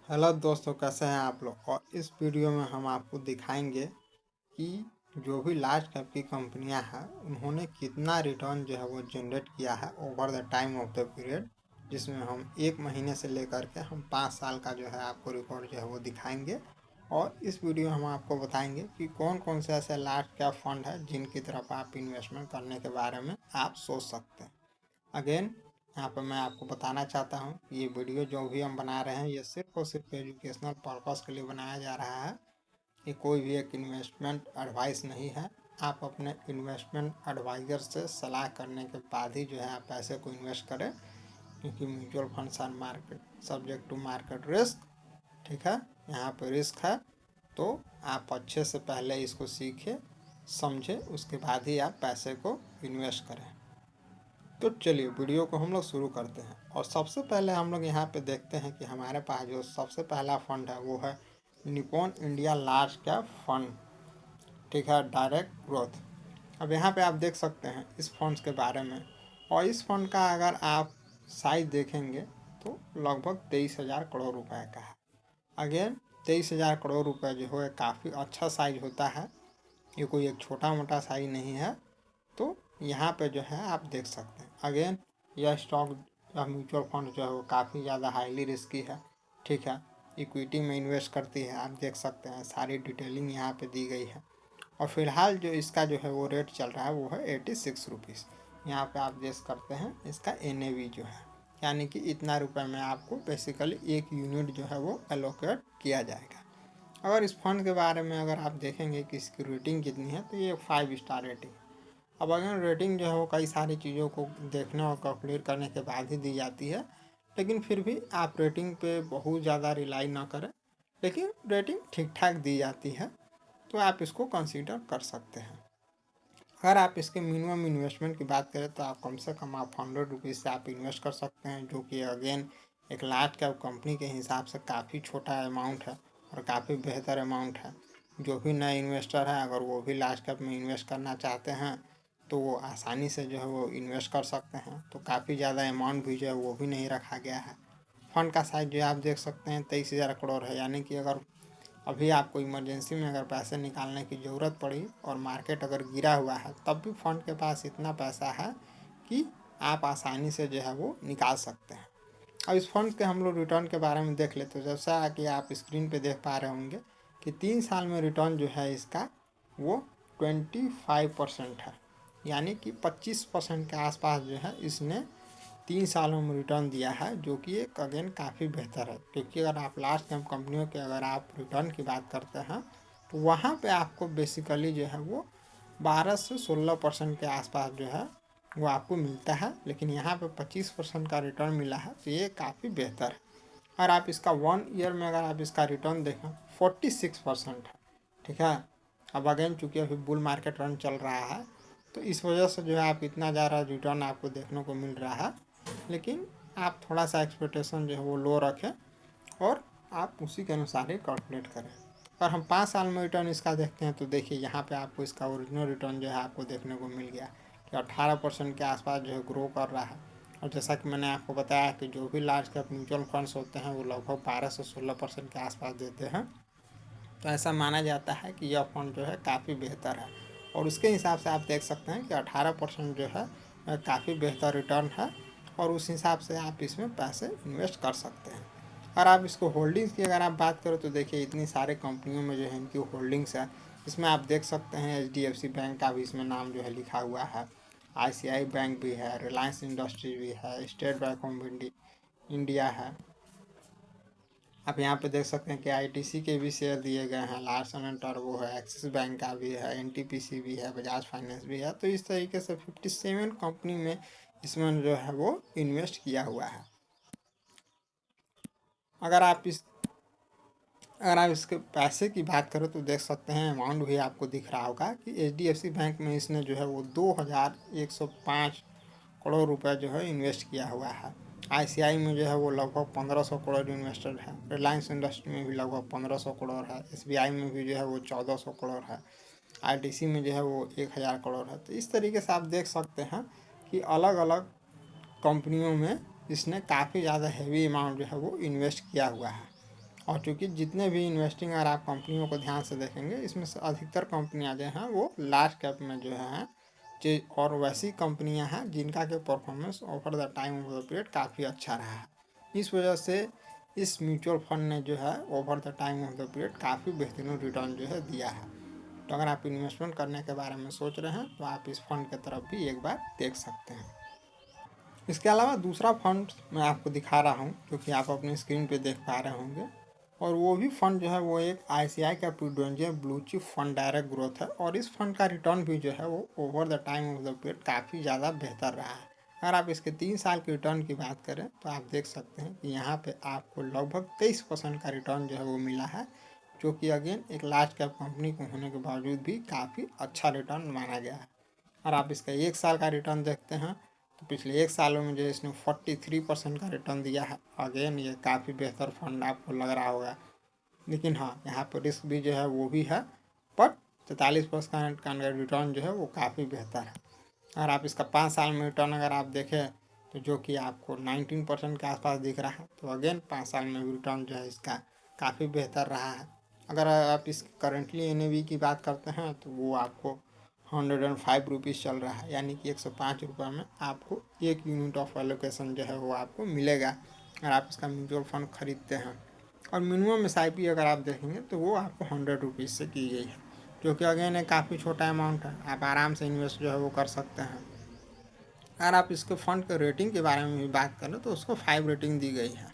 Hello दोस्तों, कैसे हैं आप लोग। और इस वीडियो में हम आपको दिखाएंगे कि जो भी लार्ज कैप की कंपनियां हैं उन्होंने कितना रिटर्न जो है वो जनरेट किया है over the time of the period, जिसमें हम 1 महीने से लेकर के हम 5 साल का जो है आपको रिकॉर्ड जो है वो दिखाएंगे। और इस वीडियो में हम आपको बताएंगे कि कौन कौन से ऐसे लार्ज कैप फंड है जिनकी तरफ आप इन्वेस्टमेंट करने के बारे में आप सोच सकते हैं। अगेन, यहाँ पर मैं आपको बताना चाहता हूँ कि ये वीडियो जो भी हम बना रहे हैं ये सिर्फ और सिर्फ एजुकेशनल पर्पस के लिए बनाया जा रहा है। ये कोई भी एक इन्वेस्टमेंट एडवाइस नहीं है। आप अपने इन्वेस्टमेंट एडवाइज़र से सलाह करने के बाद ही जो है आप पैसे को इन्वेस्ट करें, क्योंकि mutual funds are market subject to market risk. ठीक है, यहाँ पर रिस्क है, तो आप अच्छे से पहले इसको सीखें, समझें, उसके बाद ही आप पैसे को इन्वेस्ट करें। तो चलिए वीडियो को हम लोग शुरू करते हैं। और सबसे पहले हम लोग यहाँ पे देखते हैं कि हमारे पास जो सबसे पहला फंड है वो है Nippon India large cap fund. ठीक है, डायरेक्ट ग्रोथ। अब यहाँ पे आप देख सकते हैं इस फंड के बारे में। और इस फंड का अगर आप साइज देखेंगे तो लगभग 23,000 करोड़ रुपए का है। अगेन, 23,000 करोड़ रुपए जो है काफ़ी अच्छा साइज होता है, ये कोई एक छोटा मोटा साइज नहीं है। तो यहाँ पे जो है आप देख सकते हैं। अगेन, यह स्टॉक या म्यूचुअल फंड जो है वो काफ़ी ज़्यादा हाईली रिस्की है। ठीक है, इक्विटी में इन्वेस्ट करती है, आप देख सकते हैं सारी डिटेलिंग यहाँ पे दी गई है। और फिलहाल जो इसका जो है वो रेट चल रहा है वो है 86 रुपीज़। यहाँ पे आप देख करते हैं इसका NAV जो है, यानी कि इतना रुपए में आपको बेसिकली एक यूनिट जो है वो एलोकेट किया जाएगा। अगर इस फंड के बारे में अगर आप देखेंगे कि इसकी रेटिंग कितनी है तो ये 5 स्टार रेटिंग। अब अगर रेटिंग जो है वो कई सारी चीज़ों को देखने और कैलकुलेट करने के बाद ही दी जाती है, लेकिन फिर भी आप रेटिंग पे बहुत ज़्यादा रिलाई ना करें, लेकिन रेटिंग ठीक ठाक दी जाती है, तो आप इसको कंसीडर कर सकते हैं। अगर आप इसके मिनिमम इन्वेस्टमेंट की बात करें तो आप कम से कम आप 100 रुपीज़ से आप इन्वेस्ट कर सकते हैं, जो कि अगेन एक लार्ज कैप कंपनी के हिसाब से काफ़ी छोटा अमाउंट है और काफ़ी बेहतर अमाउंट है। जो भी नए इन्वेस्टर हैं अगर वो भी लार्ज कैप में इन्वेस्ट करना चाहते हैं तो वो आसानी से जो है वो इन्वेस्ट कर सकते हैं। तो काफ़ी ज़्यादा अमाउंट भी जो है वो भी नहीं रखा गया है। फंड का साइज जो आप देख सकते हैं 23,000 करोड़ है, यानी कि अगर अभी आपको इमरजेंसी में अगर पैसे निकालने की ज़रूरत पड़ी और मार्केट अगर गिरा हुआ है तब भी फंड के पास इतना पैसा है कि आप आसानी से जो है वो निकाल सकते हैं। अब इस फंड के हम लोग रिटर्न के बारे में देख लेते हैं। जैसा कि आप स्क्रीन पे देख पा रहे होंगे कि 3 साल में रिटर्न जो है इसका वो 25% है, यानी कि 25% के आसपास जो है इसने 3 सालों में रिटर्न दिया है, जो कि एक अगेन काफ़ी बेहतर है। क्योंकि अगर आप लार्ज कैप कंपनियों के अगर आप रिटर्न की बात करते हैं तो वहाँ पे आपको बेसिकली जो है वो 12 से 16% के आसपास जो है वो आपको मिलता है, लेकिन यहाँ पे 25% का रिटर्न मिला है, तो ये काफ़ी बेहतर है। और आप इसका 1 ईयर में अगर आप इसका रिटर्न देखें 46% है। ठीक है, अब अगेन चूँकि अभी बुल मार्केट रन चल रहा है तो इस वजह से जो है आप इतना ज़्यादा रिटर्न आपको देखने को मिल रहा है, लेकिन आप थोड़ा सा एक्सपेक्टेशन जो है वो लो रखें और आप उसी के अनुसार ही कैलकुलेट करें। और हम 5 साल में रिटर्न इसका देखते हैं तो देखिए यहाँ पे आपको इसका ओरिजिनल रिटर्न जो है आपको देखने को मिल गया कि 18% के आसपास जो है ग्रो कर रहा है। और जैसा कि मैंने आपको बताया कि जो भी लार्ज कैप म्यूचुअल फंड्स होते हैं वो लगभग 12 से 16% के आसपास देते हैं, तो ऐसा माना जाता है कि यह फंड जो है काफ़ी बेहतर है। और उसके हिसाब से आप देख सकते हैं कि 18% जो है काफ़ी बेहतर रिटर्न है, और उस हिसाब से आप इसमें पैसे इन्वेस्ट कर सकते हैं। और आप इसको होल्डिंग्स की अगर आप बात करो तो देखिए इतनी सारे कंपनियों में जो है इनकी होल्डिंग्स है। इसमें आप देख सकते हैं HDFC बैंक का भी इसमें नाम जो है लिखा हुआ है, ICICI बैंक भी है, रिलायंस इंडस्ट्री भी है, स्टेट बैंक ऑफ इंडिया है। आप यहाँ पे देख सकते हैं कि ITC के भी शेयर दिए गए हैं, लार्सन एंड टर्बो है, एक्सिस बैंक का भी है, NTPC भी है, बजाज फाइनेंस भी है। तो इस तरीके से 57 कंपनी में इसमें जो है वो इन्वेस्ट किया हुआ है। अगर आप इसके पैसे की बात करें तो देख सकते हैं अमाउंट भी आपको दिख रहा होगा कि HDFC बैंक में इसने जो है वो 2,105 करोड़ रुपए जो है इन्वेस्ट किया हुआ है। ICICI में जो है वो लगभग 1,500 करोड़ इन्वेस्टेड है, रिलायंस इंडस्ट्री में भी लगभग 1,500 करोड़ है, SBI में भी जो है वो 1,400 करोड़ है, ITC में जो है वो 1,000 करोड़ है। तो इस तरीके से आप देख सकते हैं कि अलग अलग कंपनियों में इसने काफ़ी ज़्यादा हैवी अमाउंट जो है वो इन्वेस्ट किया हुआ है। और चूँकि जितने भी इन्वेस्टिंग अगर आप कंपनियों को ध्यान से देखेंगे, इसमें से अधिकतर कंपनियां जो हैं वो लार्ज कैप में जो है, और वैसी कंपनियां हैं जिनका के performance over the time of the period काफ़ी अच्छा रहा है। इस वजह से इस म्यूचुअल फंड ने जो है over the time of the period काफ़ी बेहतरीन रिटर्न जो है दिया है। तो अगर आप इन्वेस्टमेंट करने के बारे में सोच रहे हैं तो आप इस फंड की तरफ भी एक बार देख सकते हैं। इसके अलावा दूसरा फंड मैं आपको दिखा रहा हूँ, क्योंकि आप अपनी स्क्रीन पे देख पा रहे होंगे, और वो भी फंड जो है वो एक ICICI का prudential blue chip fund direct growth है। और इस फंड का रिटर्न भी जो है वो over the time of the period काफ़ी ज़्यादा बेहतर रहा है। अगर आप इसके 3 साल के रिटर्न की बात करें तो आप देख सकते हैं कि यहाँ पे आपको लगभग 23% का रिटर्न जो है वो मिला है, जो कि अगेन एक लार्ज कैप कंपनी को होने के बावजूद भी काफ़ी अच्छा रिटर्न माना गया है। और आप इसका 1 साल का रिटर्न देखते हैं तो पिछले 1 सालों में जो इसने 43% का रिटर्न दिया है। अगेन ये काफ़ी बेहतर फंड आपको लग रहा होगा, लेकिन हाँ, यहाँ पर रिस्क भी जो है वो भी है, बट 43% का रिटर्न जो है वो काफ़ी बेहतर है। अगर आप इसका 5 साल में रिटर्न अगर आप देखें तो जो कि आपको 19% के आसपास दिख रहा है, तो अगेन 5 साल में रिटर्न जो है इसका काफ़ी बेहतर रहा है। अगर आप इस करेंटली NAV की बात करते हैं तो वो आपको 105 रुपीज़ चल रहा है, यानी कि 105 रुपये में आपको 1 यूनिट ऑफ एलोकेशन जो है वो आपको मिलेगा अगर आप इसका म्यूचुअल फंड खरीदते हैं। और मिनिमम SIP अगर आप देखेंगे तो वो आपको 100 रुपीज़ से की गई है, जो कि अगेन एक काफ़ी छोटा अमाउंट है, आप आराम से इन्वेस्ट जो है वो कर सकते हैं। अगर आप इसके फंड के रेटिंग के बारे में भी बात करें तो उसको 5 रेटिंग दी गई है,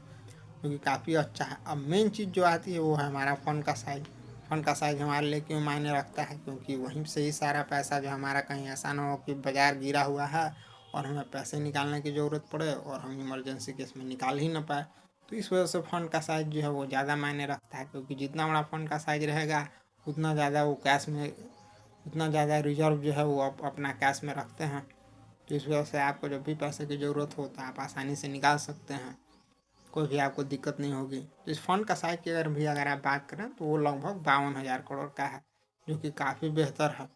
जो कि काफ़ी अच्छा है। अब मेन चीज़ जो आती है वो है हमारा फ़ंड का साइज। फ़ंड का साइज हमारे लिए क्यों मायने रखता है, क्योंकि वहीं से ही सारा पैसा जो हमारा, कहीं ऐसा ना हो कि बाज़ार गिरा हुआ है और हमें पैसे निकालने की ज़रूरत पड़े और हम इमरजेंसी केस में निकाल ही ना पाए। तो इस वजह से फ़ंड का साइज़ जो है वो ज़्यादा मायने रखता है, क्योंकि जितना बड़ा फ़ंड का साइज रहेगा उतना ज़्यादा वो कैश में, उतना ज़्यादा रिजर्व जो है वो अपना कैश में रखते हैं। तो इस वजह से आपको जब भी पैसे की ज़रूरत हो तो आप आसानी से निकाल सकते हैं, कोई भी आपको दिक्कत नहीं होगी। तो इस फंड का साइज की अगर आप बात करें तो वो लगभग 52,000 करोड़ का है, जो कि काफ़ी बेहतर है।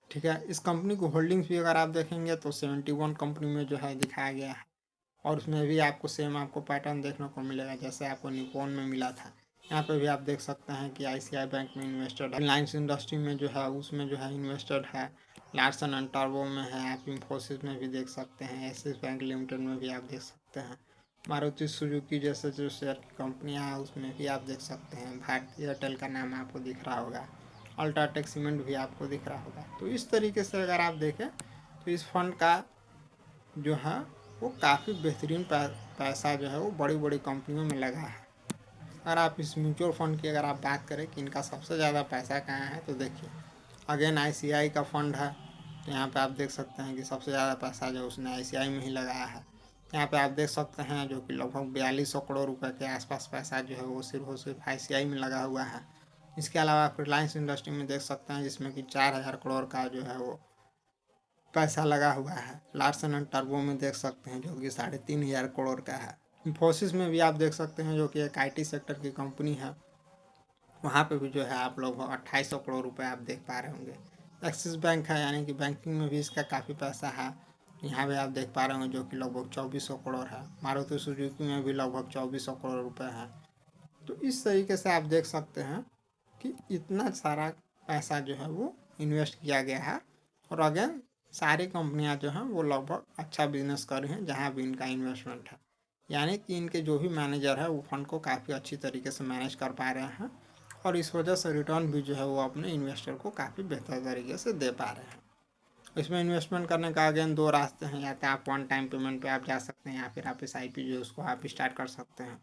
ठीक है, इस कंपनी को होल्डिंग्स भी अगर आप देखेंगे तो 71 कंपनी में जो है दिखाया गया है, और उसमें भी आपको सेम आपको पैटर्न देखने को मिलेगा जैसे आपको निप्पॉन में मिला था। यहाँ पे भी आप देख सकते हैं कि ICICI बैंक में इन्वेस्टेड है, रिलायंस इंडस्ट्री में जो है उसमें जो है इन्वेस्टेड है, लार्सन एंड टर्बो में है, आप इंफोसिस में भी देख सकते हैं, एक्सिस बैंक लिमिटेड में भी आप देख सकते हैं, मारुति सुजुकी जैसे जो शेयर की कंपनियाँ हैं उसमें भी आप देख सकते हैं, भारती एयरटेल का नाम आपको दिख रहा होगा, अल्ट्राटेक सीमेंट भी आपको दिख रहा होगा। तो इस तरीके से अगर आप देखें तो इस फंड का जो है वो काफ़ी बेहतरीन पैसा जो है वो बड़ी बड़ी कंपनियों में लगा है। अगर आप इस म्यूचुअल फंड की अगर आप बात करें कि इनका सबसे ज़्यादा पैसा कहाँ है, तो देखिए अगेन ICICI का फंड है, तो यहाँ पे आप देख सकते हैं कि सबसे ज़्यादा पैसा जो उसने ICICI में ही लगाया है। यहाँ पे आप देख सकते हैं जो कि लगभग 4200 करोड़ रुपए के आसपास पैसा जो है वो सिर्फ ICICI में लगा हुआ है। इसके अलावा आप रिलायंस इंडस्ट्री में देख सकते हैं जिसमें कि 4000 करोड़ का जो है वो पैसा लगा हुआ है। लार्सन एंड टर्बो में देख सकते हैं जो कि 3500 करोड़ का है। इंफोसिस में भी आप देख सकते हैं जो कि एक IT सेक्टर की कंपनी है, वहाँ पे भी जो है आप लोग 2800 करोड़ रुपए आप देख पा रहे होंगे। एक्सिस बैंक है, यानी कि बैंकिंग में भी इसका काफ़ी पैसा है, यहाँ भी आप देख पा रहे होंगे जो कि लगभग 2400 करोड़ है। मारुति सुजुकी में भी लगभग 2400 करोड़ रुपए है। तो इस तरीके से आप देख सकते हैं कि इतना सारा पैसा जो है वो इन्वेस्ट किया गया है, और अगेन सारी कंपनियां जो हैं वो लगभग अच्छा बिजनेस कर रही हैं जहां भी इनका इन्वेस्टमेंट है, यानी कि इनके जो भी मैनेजर है वो फंड को काफ़ी अच्छी तरीके से मैनेज कर पा रहे हैं, और इस वजह से रिटर्न भी जो है वो अपने इन्वेस्टर को काफ़ी बेहतर तरीके से दे पा रहे हैं। इसमें इन्वेस्टमेंट करने का अगेन 2 रास्ते हैं, या तो आप वन टाइम पेमेंट पे आप जा सकते हैं, या फिर आप SIP जो है उसको आप स्टार्ट कर सकते हैं।